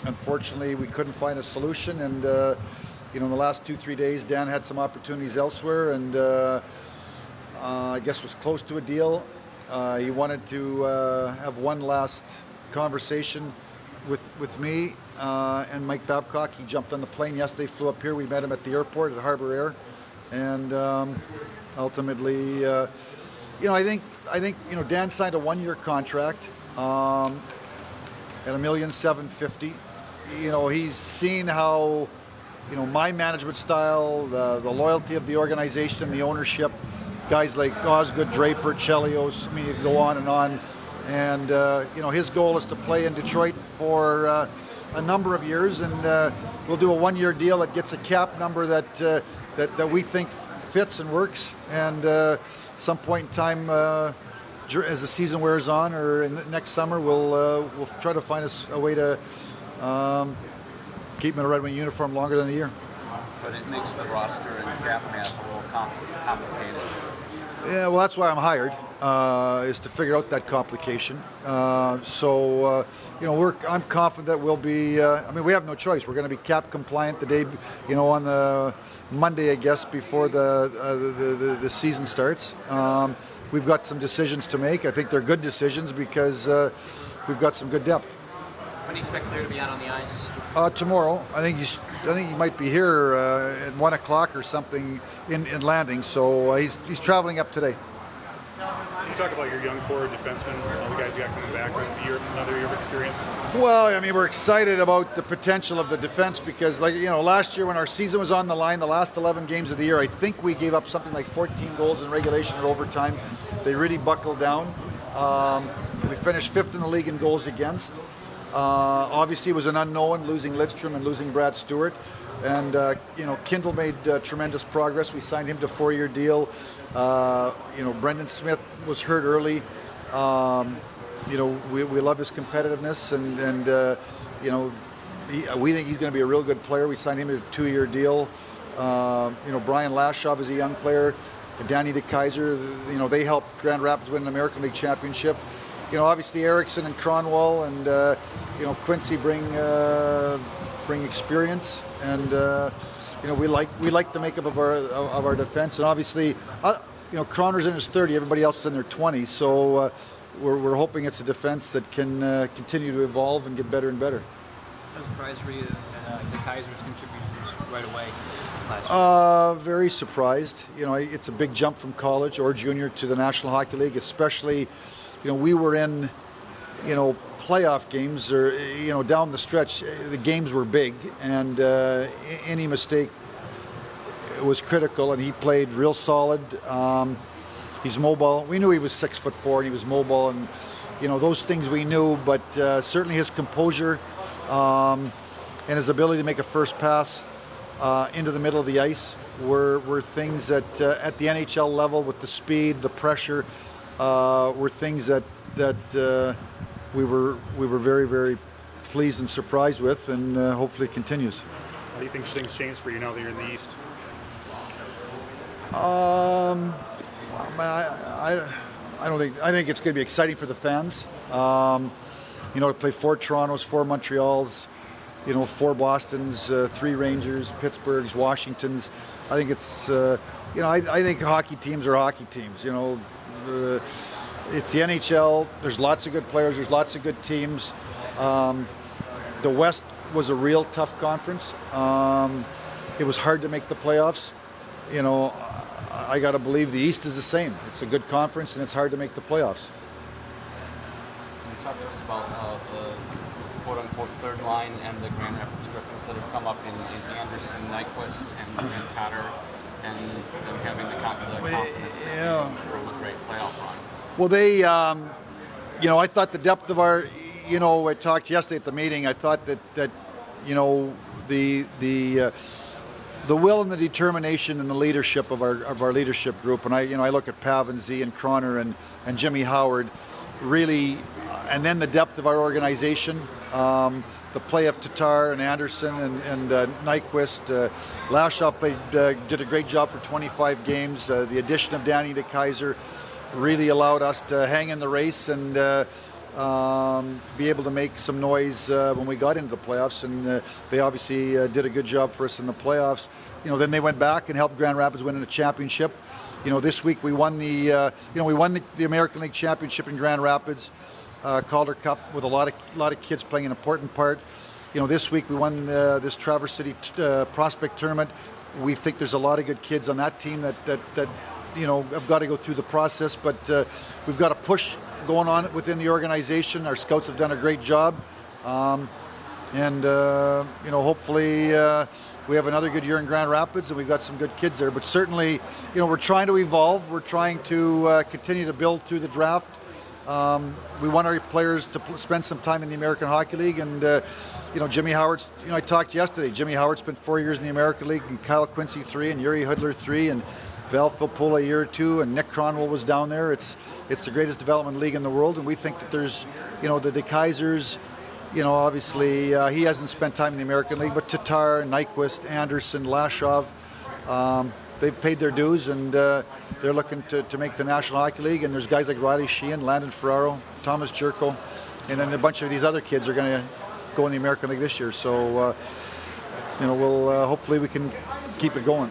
unfortunately, we couldn't find a solution, and in the last 2-3 days, Dan had some opportunities elsewhere, and I guess was close to a deal. He wanted to have one last conversation with me and Mike Babcock. He jumped on the plane yesterday, flew up here. We met him at the airport at Harbour Air, and ultimately, I think Dan signed a 1-year contract at $1,750,000. He's seen how my management style, the loyalty of the organization, the ownership, guys like Osgood, Draper, Chelios. I mean, you can go on and on. And his goal is to play in Detroit for a number of years, and we'll do a 1-year deal that gets a cap number that we think fits and works. And some point in time, as the season wears on, or in the next summer, we'll try to find a way to keep him in a Red Wing uniform longer than a year. But it makes the roster and cap math a little complicated. Yeah, well, that's why I'm hired, is to figure out that complication. I'm confident that we'll be. We have no choice. We're going to be cap compliant the day, on the Monday, I guess, before the season starts. We've got some decisions to make. I think they're good decisions because we've got some good depth. When do you expect Clear to be out on the ice? Tomorrow. I think he might be here at 1 o'clock or something in landing. So he's traveling up today. Can you talk about your young core defensemen, all the guys you got coming back with another year of experience? Well, we're excited about the potential of the defense because, last year when our season was on the line, the last 11 games of the year, I think we gave up something like 14 goals in regulation or overtime. They really buckled down. We finished 5th in the league in goals against. Obviously, it was an unknown, losing Lidstrom and losing Brad Stewart. And, Kindle made tremendous progress. We signed him to a 4-year deal. Brendan Smith was hurt early. We love his competitiveness, and we think he's going to be a real good player. We signed him to a 2-year deal. Brian Lashoff is a young player. Danny DeKeyser, they helped Grand Rapids win an American League championship. Obviously Erickson and Cronwall and Quincy bring experience, and we like the makeup of our defense. And obviously, Croner's in his 30, everybody else is in their 20s. So we're hoping it's a defense that can continue to evolve and get better and better. How surprised were you at DeKeyser's contributions right away last year? Very surprised. It's a big jump from college or junior to the National Hockey League, especially. We were in, playoff games or, down the stretch. The games were big, and any mistake was critical, and he played real solid. He's mobile. We knew he was 6'4", and he was mobile, and, those things we knew, but certainly his composure and his ability to make a first pass into the middle of the ice were things that at the NHL level, with the speed, the pressure, were things that we were very, very pleased and surprised with, and hopefully it continues. How do you think things change for you now that you're in the East? I think it's going to be exciting for the fans. To play 4 Torontos, 4 Montreals, 4 Bostons, 3 Rangers, Pittsburghs, Washingtons. I think it's I think hockey teams are hockey teams. It's the NHL. There's lots of good players. There's lots of good teams. The West was a real tough conference. It was hard to make the playoffs. I got to believe the East is the same. It's a good conference, and it's hard to make the playoffs. Can you talk to us about the quote-unquote third line and the Grand Rapids Griffins that have come up in Anderson, Nyquist, and Tatter, and them having the confidence from a great playoff run? Well, they, I thought the depth of our, I talked yesterday at the meeting. I thought that the will and the determination and the leadership of our leadership group, and I look at Pav and Z and Croner and Jimmy Howard, really, and then the depth of our organization. The play of Tatar and Anderson and Nyquist. Lashoff did a great job for 25 games. The addition of Danny DeKeyser really allowed us to hang in the race, and be able to make some noise when we got into the playoffs, and they obviously did a good job for us in the playoffs. Then they went back and helped Grand Rapids win a championship. This week we won the American League Championship in Grand Rapids, Calder Cup, with a lot of kids playing an important part. This week we won this Traverse City prospect tournament. We think there's a lot of good kids on that team that have got to go through the process, but we've got a push going on within the organization. Our scouts have done a great job, and hopefully we have another good year in Grand Rapids, and we've got some good kids there. But certainly, we're trying to evolve. We're trying to continue to build through the draft. We want our players to spend some time in the American Hockey League, and Jimmy Howard's. I talked yesterday. Jimmy Howard spent 4 years in the American League, and Kyle Quincy 3, and Yuri Hudler 3, and Val Filppula a year or 2, and Nick Cronwell was down there. It's the greatest development league in the world, and we think that there's, the De Keizers, obviously he hasn't spent time in the American League, but Tatar, Nyquist, Anderson, Lashov, they've paid their dues, and they're looking to make the National Hockey League. And there's guys like Riley Sheehan, Landon Ferraro, Thomas Jerko, and then a bunch of these other kids are going to go in the American League this year. So, we'll hopefully we can keep it going.